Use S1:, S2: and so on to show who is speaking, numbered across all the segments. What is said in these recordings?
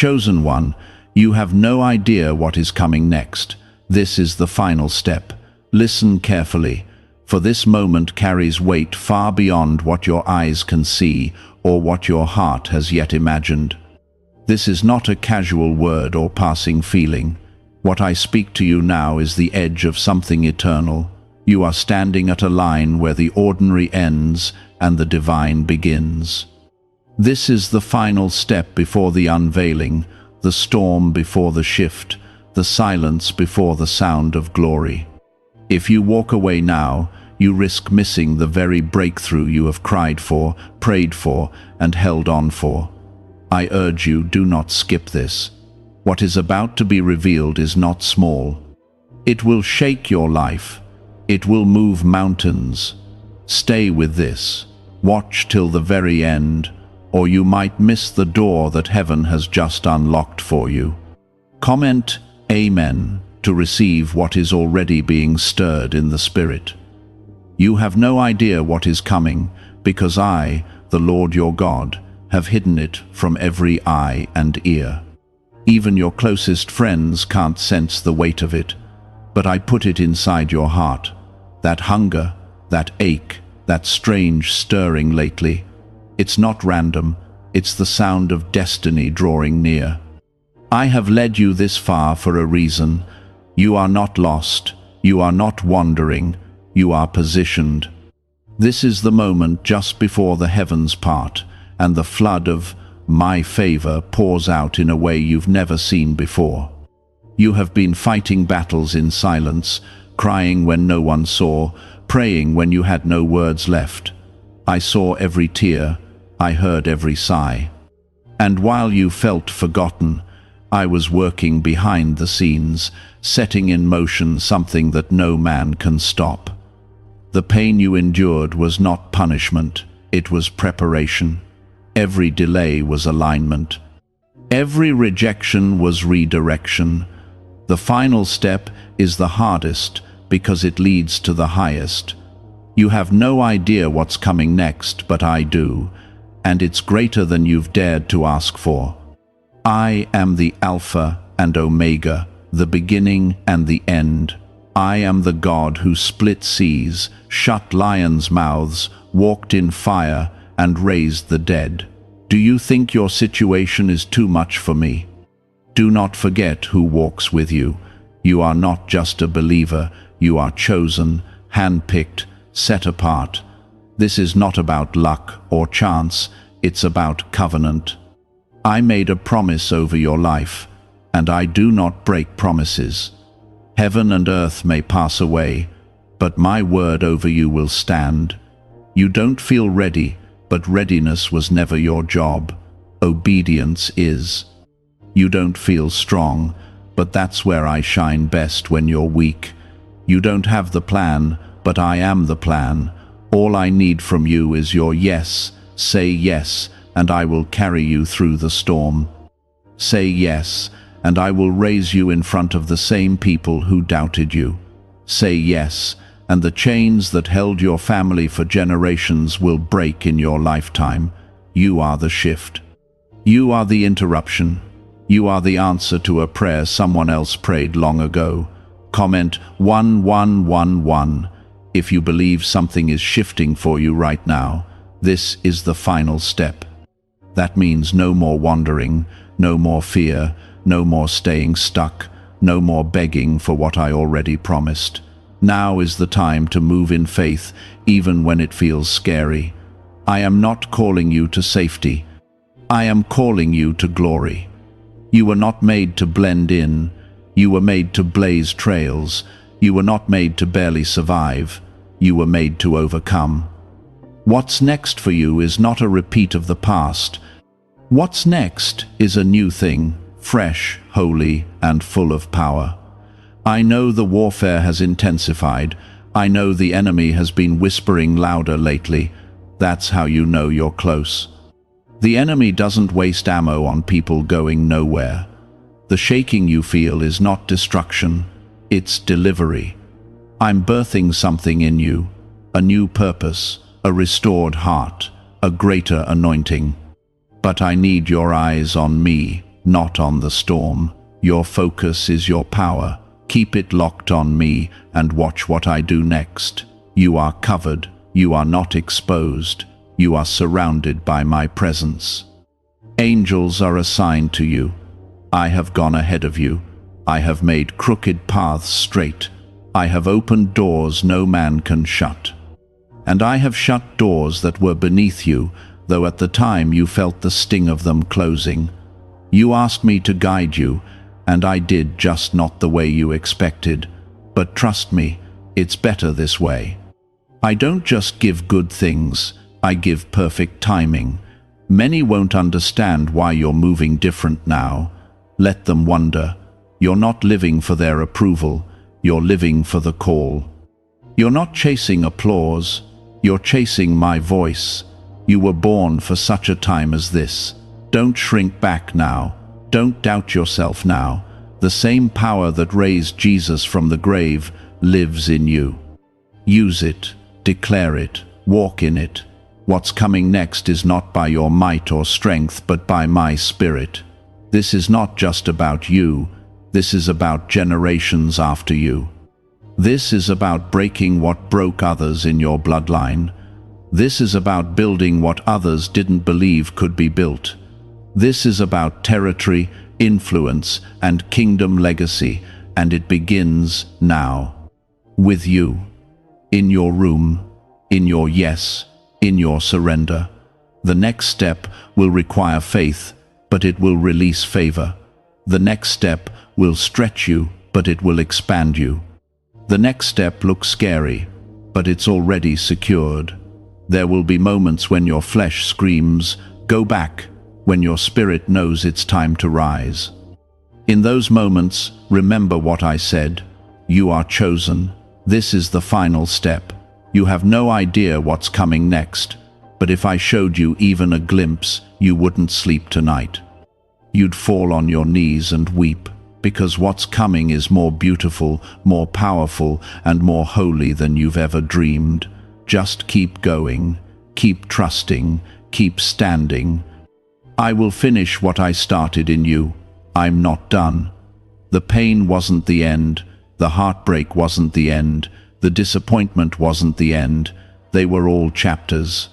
S1: Chosen one, you have no idea what is coming next. This is the final step. Listen carefully, for this moment carries weight far beyond what your eyes can see or what your heart has yet imagined. This is not a casual word or passing feeling. What I speak to you now is the edge of something eternal. You are standing at a line where the ordinary ends and the divine begins. This is the final step before the unveiling, the storm before the shift, the silence before the sound of glory. If you walk away now, you risk missing the very breakthrough you have cried for, prayed for, and held on for. I urge you, do not skip this. What is about to be revealed is not small. It will shake your life. It will move mountains. Stay with this. Watch till the very end, or you might miss the door that heaven has just unlocked for you. Comment Amen to receive what is already being stirred in the Spirit. You have no idea what is coming, because I, the Lord your God, have hidden it from every eye and ear. Even your closest friends can't sense the weight of it, but I put it inside your heart. That hunger, that ache, that strange stirring lately. It's not random, it's the sound of destiny drawing near. I have led you this far for a reason. You are not lost, you are not wandering, you are positioned. This is the moment just before the heavens part, and the flood of my favor pours out in a way you've never seen before. You have been fighting battles in silence, crying when no one saw, praying when you had no words left. I saw every tear, I heard every sigh. And while you felt forgotten, I was working behind the scenes, setting in motion something that no man can stop. The pain you endured was not punishment, it was preparation. Every delay was alignment. Every rejection was redirection. The final step is the hardest because it leads to the highest. You have no idea what's coming next, but I do, and it's greater than you've dared to ask for. I am the Alpha and Omega, the beginning and the end. I am the God who split seas, shut lions' mouths, walked in fire, and raised the dead. Do you think your situation is too much for me? Do not forget who walks with you. You are not just a believer, you are chosen, handpicked, set apart. This is not about luck or chance, it's about covenant. I made a promise over your life, and I do not break promises. Heaven and earth may pass away, but my word over you will stand. You don't feel ready, but readiness was never your job. Obedience is. You don't feel strong, but that's where I shine best when you're weak. You don't have the plan, but I am the plan. All I need from you is your yes. Say yes, and I will carry you through the storm. Say yes, and I will raise you in front of the same people who doubted you. Say yes, and the chains that held your family for generations will break in your lifetime. You are the shift. You are the interruption. You are the answer to a prayer someone else prayed long ago. Comment 1111 if you believe something is shifting for you right now. This is the final step. That means no more wandering, no more fear, no more staying stuck, no more begging for what I already promised. Now is the time to move in faith, even when it feels scary. I am not calling you to safety. I am calling you to glory. You were not made to blend in. You were made to blaze trails. You were not made to barely survive. You were made to overcome. What's next for you is not a repeat of the past. What's next is a new thing, fresh, holy, and full of power. I know the warfare has intensified. I know the enemy has been whispering louder lately. That's how you know you're close. The enemy doesn't waste ammo on people going nowhere. The shaking you feel is not destruction, it's delivery. I'm birthing something in you, a new purpose, a restored heart, a greater anointing. But I need your eyes on me, not on the storm. Your focus is your power. Keep it locked on me and watch what I do next. You are covered. You are not exposed. You are surrounded by my presence. Angels are assigned to you. I have gone ahead of you. I have made crooked paths straight. I have opened doors no man can shut. And I have shut doors that were beneath you, though at the time you felt the sting of them closing. You asked me to guide you, and I did, just not the way you expected. But trust me, it's better this way. I don't just give good things, I give perfect timing. Many won't understand why you're moving different now. Let them wonder. You're not living for their approval, you're living for the call. You're not chasing applause, you're chasing my voice. You were born for such a time as this. Don't shrink back now. Don't doubt yourself now. The same power that raised Jesus from the grave lives in you. Use it, declare it, walk in it. What's coming next is not by your might or strength, but by my Spirit. This is not just about you. This is about generations after you. This is about breaking what broke others in your bloodline. This is about building what others didn't believe could be built. This is about territory, influence, and kingdom legacy, and it begins now. With you. In your room. In your yes. In your surrender. The next step will require faith, but it will release favor. The next step will stretch you, but it will expand you. The next step looks scary, but it's already secured. There will be moments when your flesh screams, "Go back," when your spirit knows it's time to rise. In those moments, remember what I said. You are chosen. This is the final step. You have no idea what's coming next, but if I showed you even a glimpse, you wouldn't sleep tonight. You'd fall on your knees and weep, because what's coming is more beautiful, more powerful, and more holy than you've ever dreamed. Just keep going, keep trusting, keep standing. I will finish what I started in you. I'm not done. The pain wasn't the end, the heartbreak wasn't the end, the disappointment wasn't the end. They were all chapters.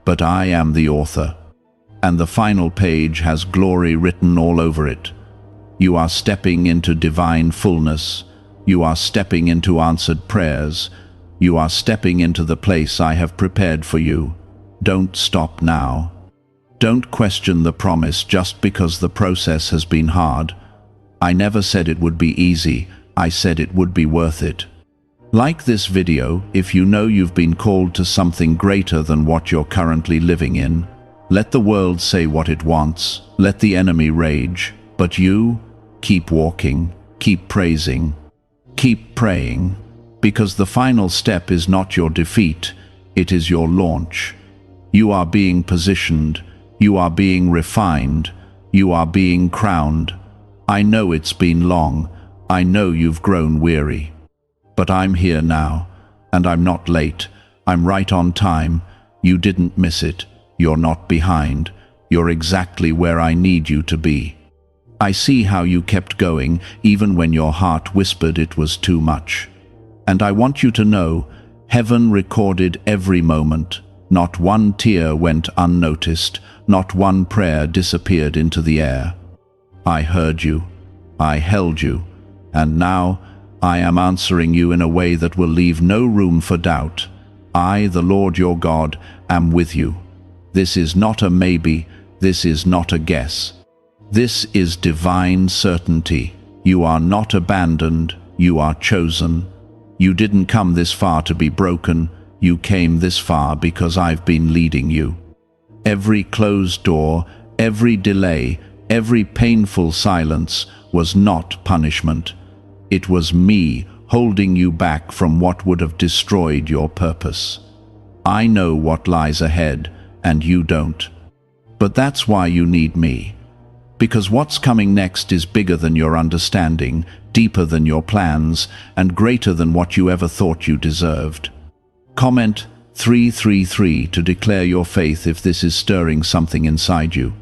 S1: But I am the author. And the final page has glory written all over it. You are stepping into divine fullness. You are stepping into answered prayers. You are stepping into the place I have prepared for you. Don't stop now. Don't question the promise just because the process has been hard. I never said it would be easy. I said it would be worth it. Like this video if you know you've been called to something greater than what you're currently living in. Let the world say what it wants. Let the enemy rage. But you, keep walking, keep praising, keep praying. Because the final step is not your defeat, it is your launch. You are being positioned, you are being refined, you are being crowned. I know it's been long, I know you've grown weary. But I'm here now, and I'm not late, I'm right on time. You didn't miss it, you're not behind, you're exactly where I need you to be. I see how you kept going, even when your heart whispered it was too much. And I want you to know, heaven recorded every moment. Not one tear went unnoticed, not one prayer disappeared into the air. I heard you, I held you, and now I am answering you in a way that will leave no room for doubt. I, the Lord your God, am with you. This is not a maybe, this is not a guess. This is divine certainty. You are not abandoned, you are chosen. You didn't come this far to be broken, you came this far because I've been leading you. Every closed door, every delay, every painful silence was not punishment. It was me holding you back from what would have destroyed your purpose. I know what lies ahead, and you don't. But that's why you need me. Because what's coming next is bigger than your understanding, deeper than your plans, and greater than what you ever thought you deserved. Comment 333 to declare your faith if this is stirring something inside you.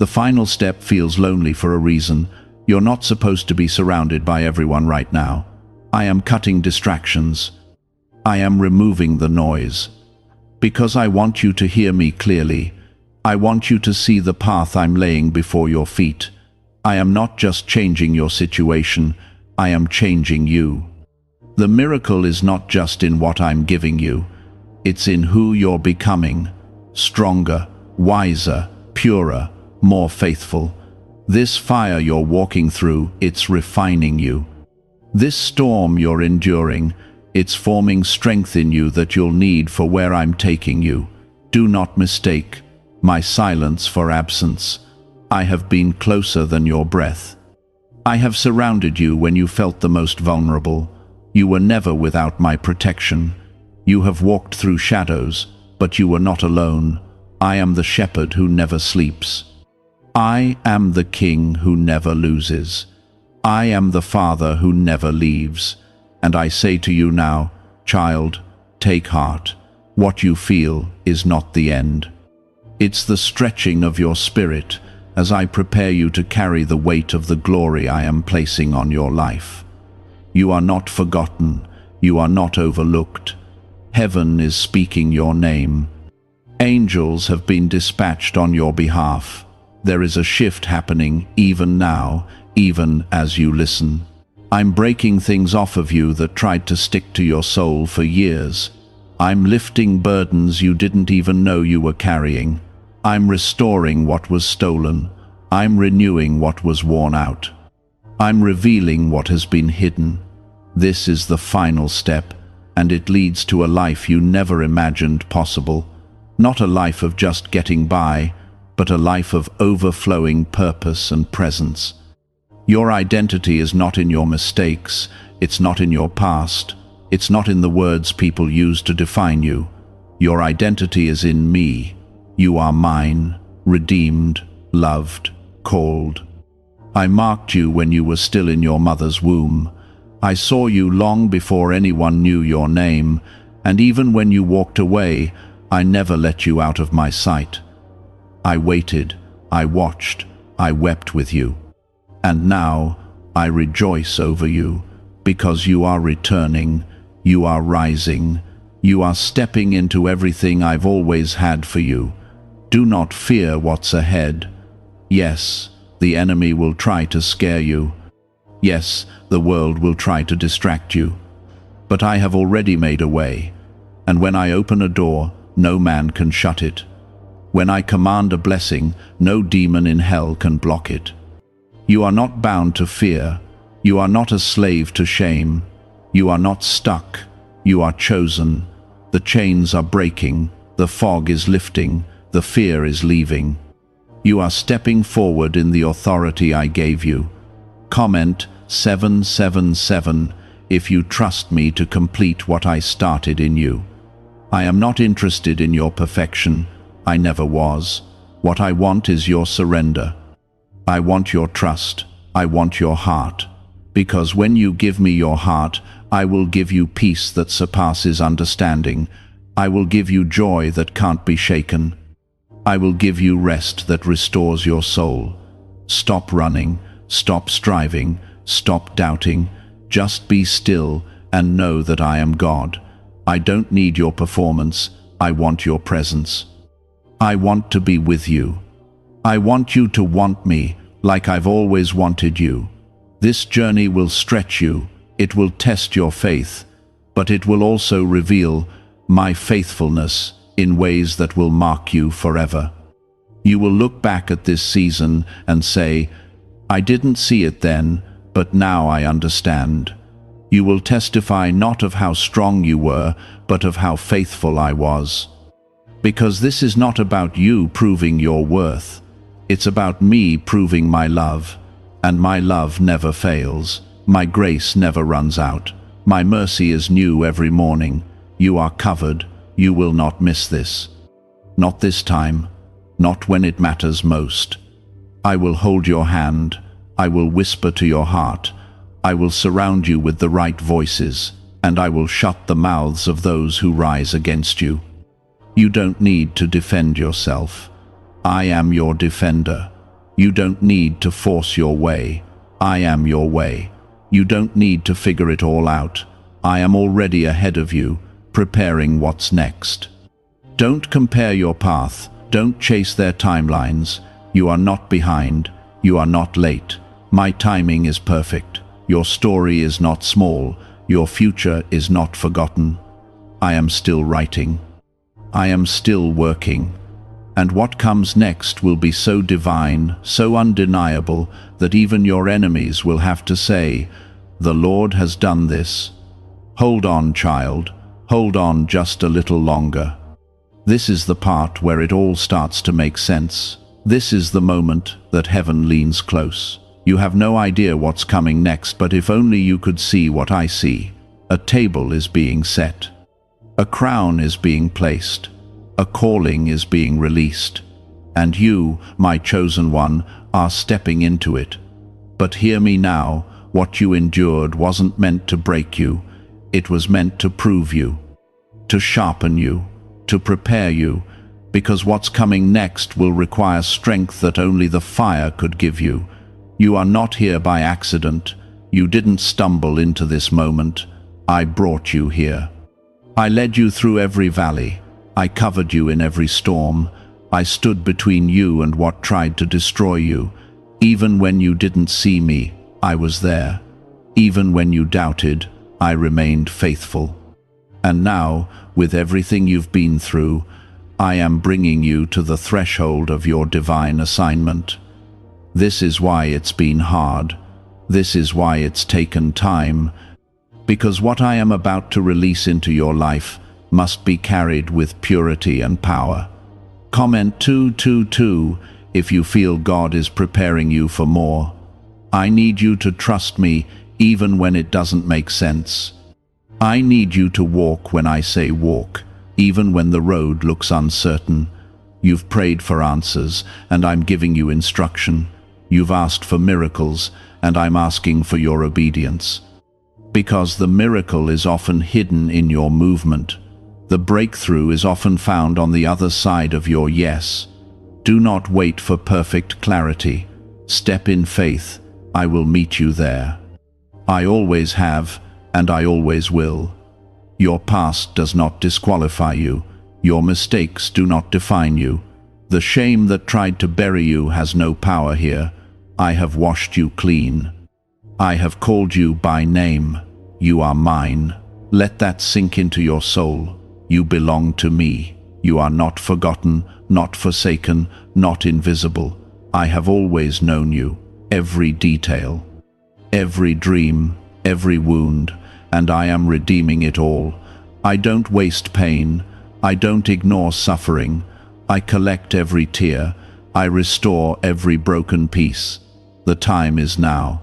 S1: The final step feels lonely for a reason. You're not supposed to be surrounded by everyone right now. I am cutting distractions. I am removing the noise. Because I want you to hear me clearly. I want you to see the path I'm laying before your feet. I am not just changing your situation, I am changing you. The miracle is not just in what I'm giving you, it's in who you're becoming. Stronger, wiser, purer, more faithful. This fire you're walking through, it's refining you. This storm you're enduring, it's forming strength in you that you'll need for where I'm taking you. Do not mistake my silence for absence. I have been closer than your breath. I have surrounded you when you felt the most vulnerable. You were never without my protection. You have walked through shadows, but you were not alone. I am the shepherd who never sleeps. I am the king who never loses. I am the father who never leaves. And I say to you now, child, take heart. What you feel is not the end. It's the stretching of your spirit as I prepare you to carry the weight of the glory I am placing on your life. You are not forgotten. You are not overlooked. Heaven is speaking your name. Angels have been dispatched on your behalf. There is a shift happening even now, even as you listen. I'm breaking things off of you that tried to stick to your soul for years. I'm lifting burdens you didn't even know you were carrying. I'm restoring what was stolen. I'm renewing what was worn out. I'm revealing what has been hidden. This is the final step, and it leads to a life you never imagined possible. Not a life of just getting by, but a life of overflowing purpose and presence. Your identity is not in your mistakes, it's not in your past, it's not in the words people use to define you. Your identity is in me. You are mine, redeemed, loved, called. I marked you when you were still in your mother's womb. I saw you long before anyone knew your name, and even when you walked away, I never let you out of my sight. I waited, I watched, I wept with you. And now I rejoice over you, because you are returning, you are rising, you are stepping into everything I've always had for you. Do not fear what's ahead. Yes, the enemy will try to scare you. Yes, the world will try to distract you. But I have already made a way, and when I open a door, no man can shut it. When I command a blessing, no demon in hell can block it. You are not bound to fear. You are not a slave to shame. You are not stuck. You are chosen. The chains are breaking. The fog is lifting. The fear is leaving. You are stepping forward in the authority I gave you. Comment 777 if you trust me to complete what I started in you. I am not interested in your perfection. I never was. What I want is your surrender. I want your trust. I want your heart. Because when you give me your heart, I will give you peace that surpasses understanding. I will give you joy that can't be shaken. I will give you rest that restores your soul. Stop running. Stop striving. Stop doubting. Just be still and know that I am God. I don't need your performance. I want your presence. I want to be with you. I want you to want me like I've always wanted you. This journey will stretch you. It will test your faith, but it will also reveal my faithfulness in ways that will mark you forever. You will look back at this season and say, I didn't see it then, but now I understand. You will testify not of how strong you were, but of how faithful I was. Because this is not about you proving your worth. It's about me proving my love. And my love never fails. My grace never runs out. My mercy is new every morning. You are covered. You will not miss this. Not this time. Not when it matters most. I will hold your hand. I will whisper to your heart. I will surround you with the right voices, and I will shut the mouths of those who rise against you. You don't need to defend yourself. I am your defender. You don't need to force your way. I am your way. You don't need to figure it all out. I am already ahead of you, preparing what's next. Don't compare your path. Don't chase their timelines. You are not behind. You are not late. My timing is perfect. Your story is not small. Your future is not forgotten. I am still writing. I am still working. And what comes next will be so divine, so undeniable, that even your enemies will have to say, "The Lord has done this." Hold on, child. Hold on just a little longer. This is the part where it all starts to make sense. This is the moment that heaven leans close. You have no idea what's coming next, but if only you could see what I see. A table is being set. A crown is being placed. A calling is being released. And you, my chosen one, are stepping into it. But hear me now, what you endured wasn't meant to break you. It was meant to prove you, to sharpen you, to prepare you, because what's coming next will require strength that only the fire could give you. You are not here by accident. You didn't stumble into this moment. I brought you here. I led you through every valley. I covered you in every storm. I stood between you and what tried to destroy you. Even when you didn't see me, I was there. Even when you doubted, I remained faithful. And now, with everything you've been through, I am bringing you to the threshold of your divine assignment. This is why it's been hard. This is why it's taken time. Because what I am about to release into your life must be carried with purity and power. Comment 222 if you feel God is preparing you for more. I need you to trust me even when it doesn't make sense. I need you to walk when I say walk, even when the road looks uncertain. You've prayed for answers, and I'm giving you instruction. You've asked for miracles, and I'm asking for your obedience. Because the miracle is often hidden in your movement. The breakthrough is often found on the other side of your yes. Do not wait for perfect clarity. Step in faith. I will meet you there. I always have, and I always will. Your past does not disqualify you. Your mistakes do not define you. The shame that tried to bury you has no power here. I have washed you clean. I have called you by name. You are mine. Let that sink into your soul. You belong to me. You are not forgotten, not forsaken, not invisible. I have always known you, every detail, every dream, every wound, and I am redeeming it all. I don't waste pain. I don't ignore suffering. I collect every tear. I restore every broken piece. The time is now.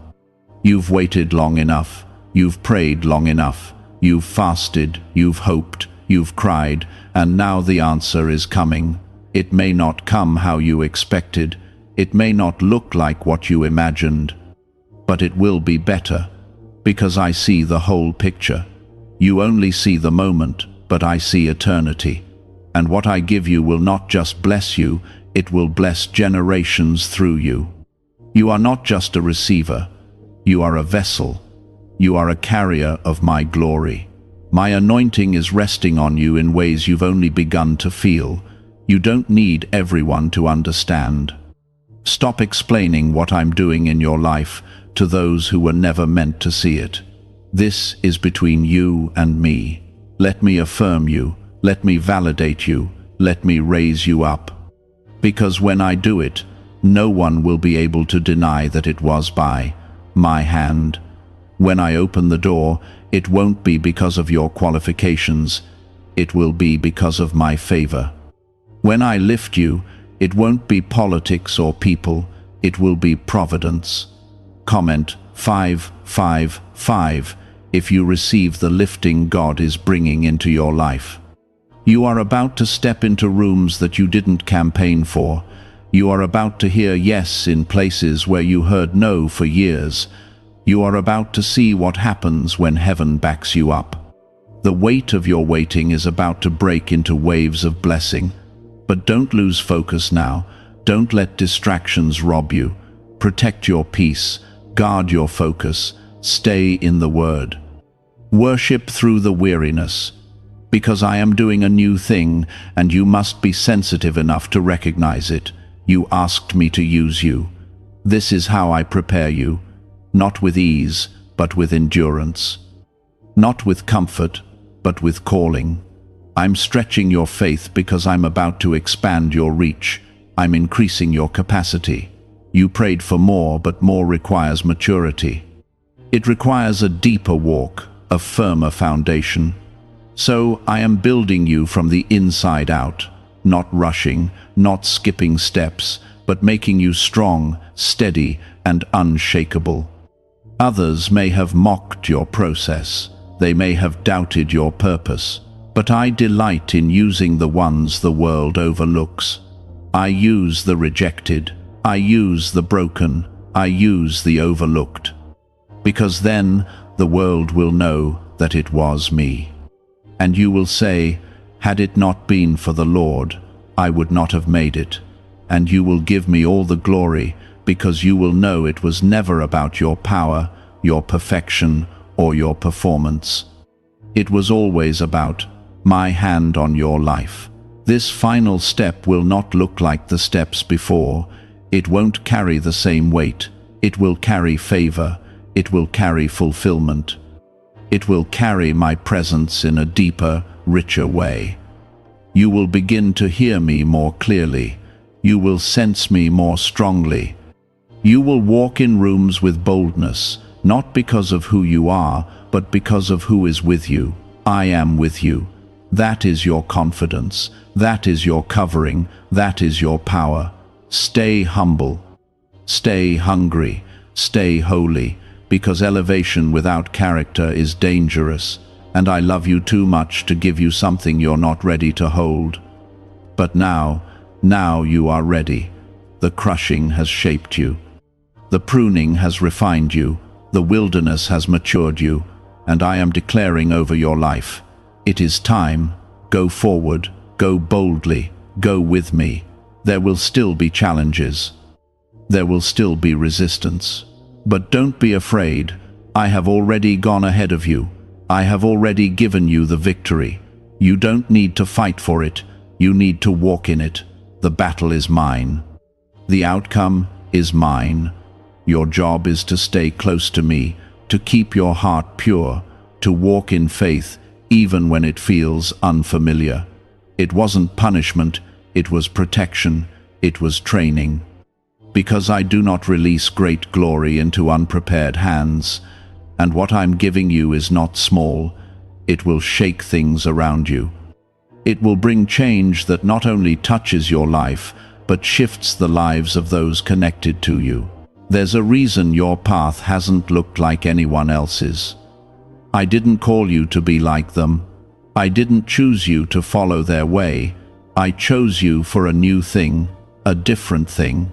S1: You've waited long enough. You've prayed long enough. You've fasted. You've hoped. You've cried. And now the answer is coming. It may not come how you expected. It may not look like what you imagined. But it will be better. Because I see the whole picture. You only see the moment, but I see eternity. And what I give you will not just bless you, it will bless generations through you. You are not just a receiver. You are a vessel. You are a carrier of my glory. My anointing is resting on you in ways you've only begun to feel. You don't need everyone to understand. Stop explaining what I'm doing in your life to those who were never meant to see it. This is between you and me. Let me affirm you. Let me validate you. Let me raise you up. Because when I do it, no one will be able to deny that it was by my hand. When I open the door, it won't be because of your qualifications. It will be because of my favor. When I lift you, it won't be politics or people. It will be providence. Comment 555 if you receive the lifting God is bringing into your life. You are about to step into rooms that you didn't campaign for. You are about to hear yes in places where you heard no for years. You are about to see what happens when heaven backs you up. The weight of your waiting is about to break into waves of blessing. But don't lose focus now. Don't let distractions rob you. Protect your peace, guard your focus, stay in the Word. Worship through the weariness, because I am doing a new thing, and you must be sensitive enough to recognize it. You asked me to use you. This is how I prepare you, not with ease, but with endurance. Not with comfort, but with calling. I'm stretching your faith because I'm about to expand your reach. I'm increasing your capacity. You prayed for more, but more requires maturity. It requires a deeper walk, a firmer foundation. So I am building you from the inside out, not rushing, not skipping steps, but making you strong, steady, and unshakable. Others may have mocked your process. They may have doubted your purpose. But I delight in using the ones the world overlooks. I use the rejected. I use the broken. I use the overlooked. Because then the world will know that it was me. And you will say, had it not been for the Lord, I would not have made it. And you will give me all the glory, because you will know it was never about your power, your perfection, or your performance. It was always about my hand on your life. This final step will not look like the steps before. It won't carry the same weight. It will carry favor. It will carry fulfillment. It will carry my presence in a deeper, richer way. You will begin to hear me more clearly. You will sense me more strongly. You will walk in rooms with boldness, not because of who you are, but because of who is with you. I am with you. That is your confidence. That is your covering. That is your power. Stay humble. Stay hungry. Stay holy, because elevation without character is dangerous, and I love you too much to give you something you're not ready to hold. But now you are ready. The crushing has shaped you. The pruning has refined you. The wilderness has matured you, and I am declaring over your life, it is time. Go forward, go boldly, go with me. There will still be challenges. There will still be resistance. But don't be afraid. I have already gone ahead of you. I have already given you the victory. You don't need to fight for it. You need to walk in it. The battle is mine. The outcome is mine. Your job is to stay close to me, to keep your heart pure, to walk in faith even when it feels unfamiliar. It wasn't punishment, it was protection, it was training. Because I do not release great glory into unprepared hands, and what I'm giving you is not small. It will shake things around you. It will bring change that not only touches your life, but shifts the lives of those connected to you. There's a reason your path hasn't looked like anyone else's. I didn't call you to be like them. I didn't choose you to follow their way. I chose you for a new thing, a different thing.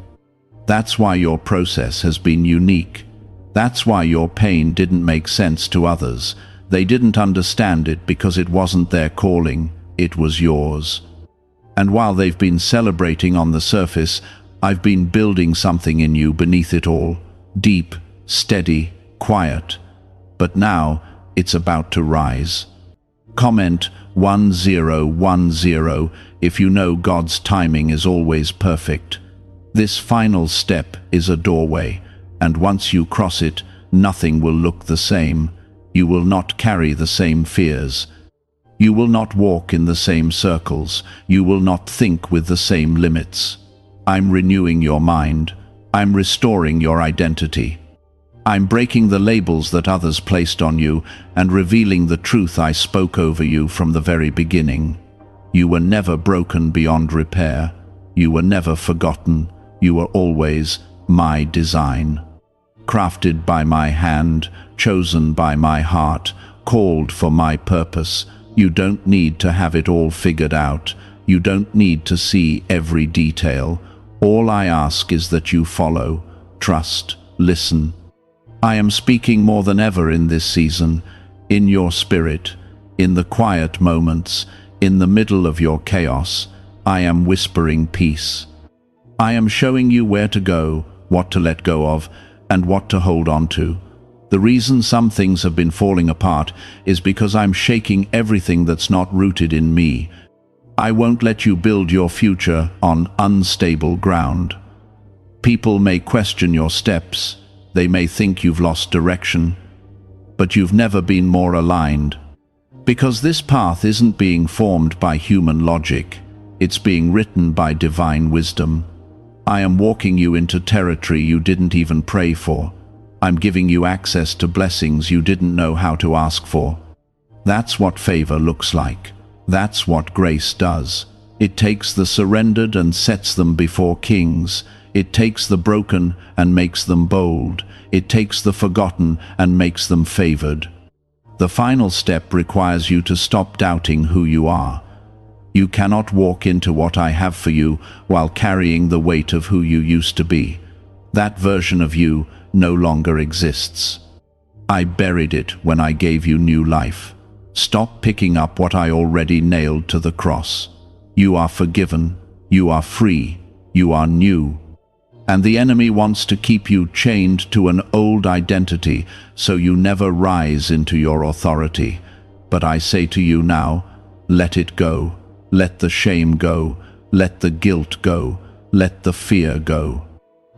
S1: That's why your process has been unique. That's why your pain didn't make sense to others. They didn't understand it because it wasn't their calling, it was yours. And while they've been celebrating on the surface, I've been building something in you beneath it all, deep, steady, quiet. But now, it's about to rise. Comment 1010 if you know God's timing is always perfect. This final step is a doorway, and once you cross it, nothing will look the same. You will not carry the same fears. You will not walk in the same circles. You will not think with the same limits. I'm renewing your mind. I'm restoring your identity. I'm breaking the labels that others placed on you and revealing the truth I spoke over you from the very beginning. You were never broken beyond repair. You were never forgotten. You were always my design. Crafted by my hand, chosen by my heart, called for my purpose. You don't need to have it all figured out. You don't need to see every detail. All I ask is that you follow, trust, listen. I am speaking more than ever in this season, in your spirit, in the quiet moments, in the middle of your chaos. I am whispering peace. I am showing you where to go, what to let go of, and what to hold on to. The reason some things have been falling apart is because I'm shaking everything that's not rooted in me. I won't let you build your future on unstable ground. People may question your steps, they may think you've lost direction, but you've never been more aligned. Because this path isn't being formed by human logic, it's being written by divine wisdom. I am walking you into territory you didn't even pray for. I'm giving you access to blessings you didn't know how to ask for. That's what favor looks like. That's what grace does. It takes the surrendered and sets them before kings. It takes the broken and makes them bold. It takes the forgotten and makes them favored. The final step requires you to stop doubting who you are. You cannot walk into what I have for you while carrying the weight of who you used to be. That version of you no longer exists. I buried it when I gave you new life. Stop picking up what I already nailed to the cross. You are forgiven, you are free, you are new. And the enemy wants to keep you chained to an old identity so you never rise into your authority. But I say to you now, let it go. Let the shame go. Let the guilt go. Let the fear go.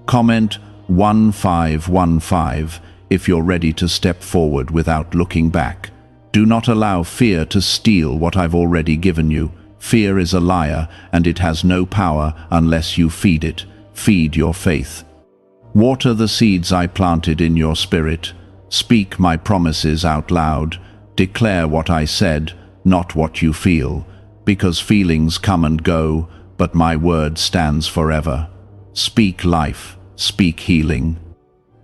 S1: Comment 1515 if you're ready to step forward without looking back. Do not allow fear to steal what I've already given you. Fear is a liar, and it has no power unless you feed it. Feed your faith. Water the seeds I planted in your spirit. Speak my promises out loud. Declare what I said, not what you feel. Because feelings come and go, but my word stands forever. Speak life. Speak healing.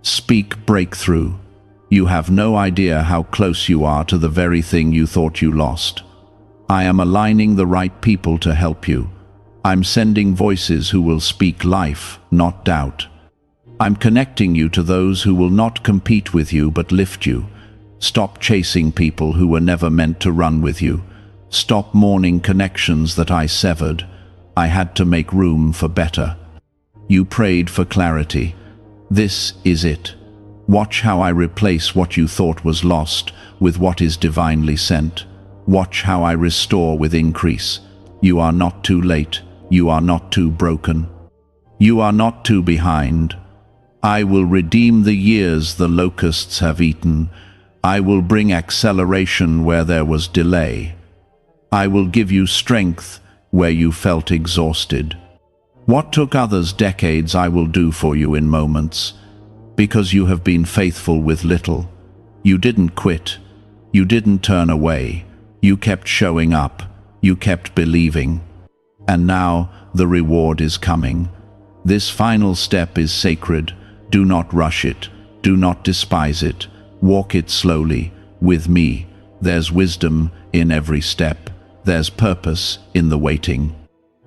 S1: Speak breakthrough. You have no idea how close you are to the very thing you thought you lost. I am aligning the right people to help you. I'm sending voices who will speak life, not doubt. I'm connecting you to those who will not compete with you but lift you. Stop chasing people who were never meant to run with you. Stop mourning connections that I severed. I had to make room for better. You prayed for clarity. This is it. Watch how I replace what you thought was lost with what is divinely sent. Watch how I restore with increase. You are not too late. You are not too broken. You are not too behind. I will redeem the years the locusts have eaten. I will bring acceleration where there was delay. I will give you strength where you felt exhausted. What took others decades I will do for you in moments. Because you have been faithful with little. You didn't quit. You didn't turn away. You kept showing up. You kept believing. And now the reward is coming. This final step is sacred. Do not rush it. Do not despise it. Walk it slowly, with me. There's wisdom in every step. There's purpose in the waiting.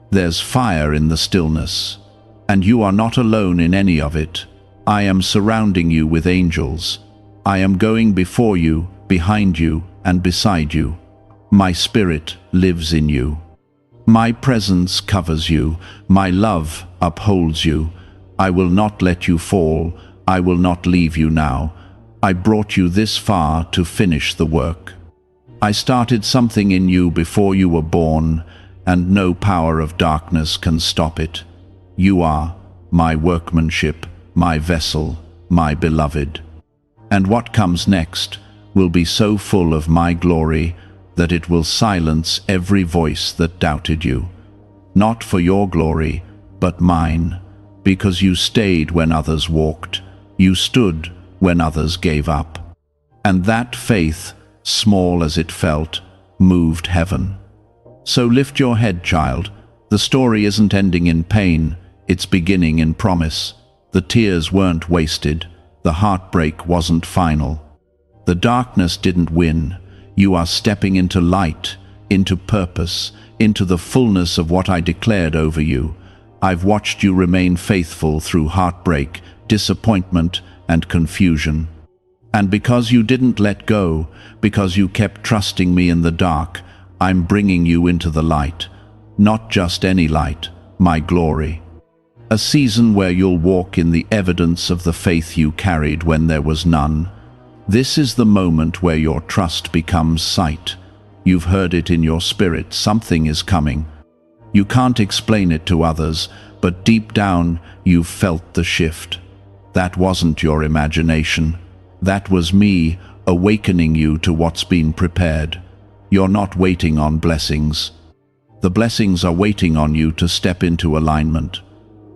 S1: There's fire in the stillness. And you are not alone in any of it. I am surrounding you with angels. I am going before you, behind you, and beside you. My spirit lives in you. My presence covers you. My love upholds you. I will not let you fall. I will not leave you now. I brought you this far to finish the work. I started something in you before you were born, and no power of darkness can stop it. You are my workmanship, my vessel, my beloved. And what comes next will be so full of my glory that it will silence every voice that doubted you. Not for your glory, but mine, because you stayed when others walked. You stood when others gave up. And that faith, small as it felt, moved heaven. So lift your head, child. The story isn't ending in pain, it's beginning in promise. The tears weren't wasted. The heartbreak wasn't final. The darkness didn't win. You are stepping into light, into purpose, into the fullness of what I declared over you. I've watched you remain faithful through heartbreak, disappointment, and confusion. And because you didn't let go, because you kept trusting me in the dark, I'm bringing you into the light. Not just any light, my glory. A season where you'll walk in the evidence of the faith you carried when there was none. This is the moment where your trust becomes sight. You've heard it in your spirit, something is coming. You can't explain it to others, but deep down you've felt the shift. That wasn't your imagination. That was me awakening you to what's been prepared. You're not waiting on blessings. The blessings are waiting on you to step into alignment.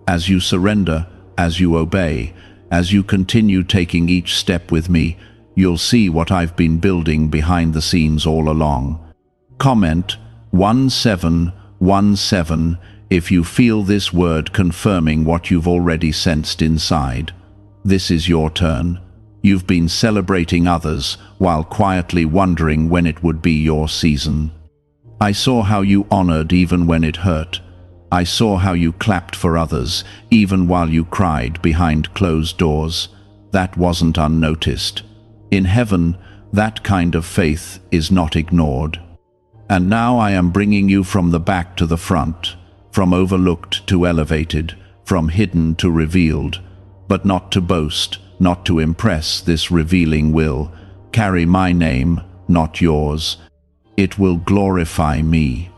S1: As you surrender, as you obey, as you continue taking each step with me, you'll see what I've been building behind the scenes all along. Comment 1717 if you feel this word confirming what you've already sensed inside. This is your turn. You've been celebrating others while quietly wondering when it would be your season. I saw how you honored even when it hurt. I saw how you clapped for others even while you cried behind closed doors. That wasn't unnoticed. In heaven, that kind of faith is not ignored. And now I am bringing you from the back to the front, from overlooked to elevated, from hidden to revealed, but not to boast, not to impress. This revealing will carry my name, not yours. It will glorify me,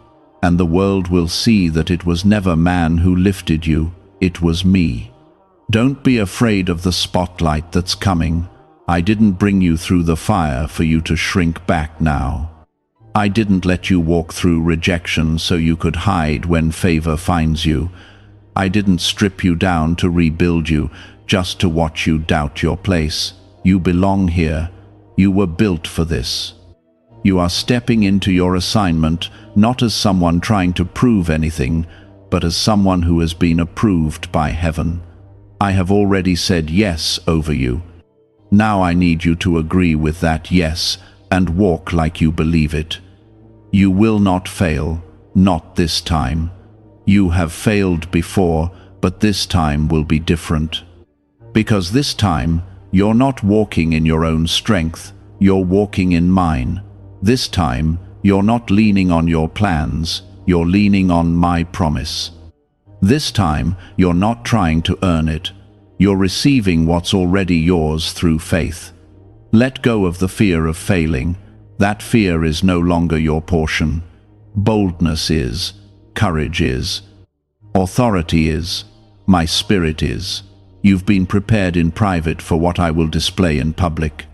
S1: and the world will see that it was never man who lifted you, it was me. Don't be afraid of the spotlight that's coming. I didn't bring you through the fire for you to shrink back now. I didn't let you walk through rejection so you could hide when favor finds you. I didn't strip you down to rebuild you, just to watch you doubt your place. You belong here. You were built for this. You are stepping into your assignment, not as someone trying to prove anything, but as someone who has been approved by heaven. I have already said yes over you. Now I need you to agree with that yes and walk like you believe it. You will not fail, not this time. You have failed before, but this time will be different. Because this time, you're not walking in your own strength, you're walking in mine. This time, you're not leaning on your plans, you're leaning on my promise. This time, you're not trying to earn it. You're receiving what's already yours through faith. Let go of the fear of failing. That fear is no longer your portion. Boldness is, courage is, authority is, my spirit is. You've been prepared in private for what I will display in public.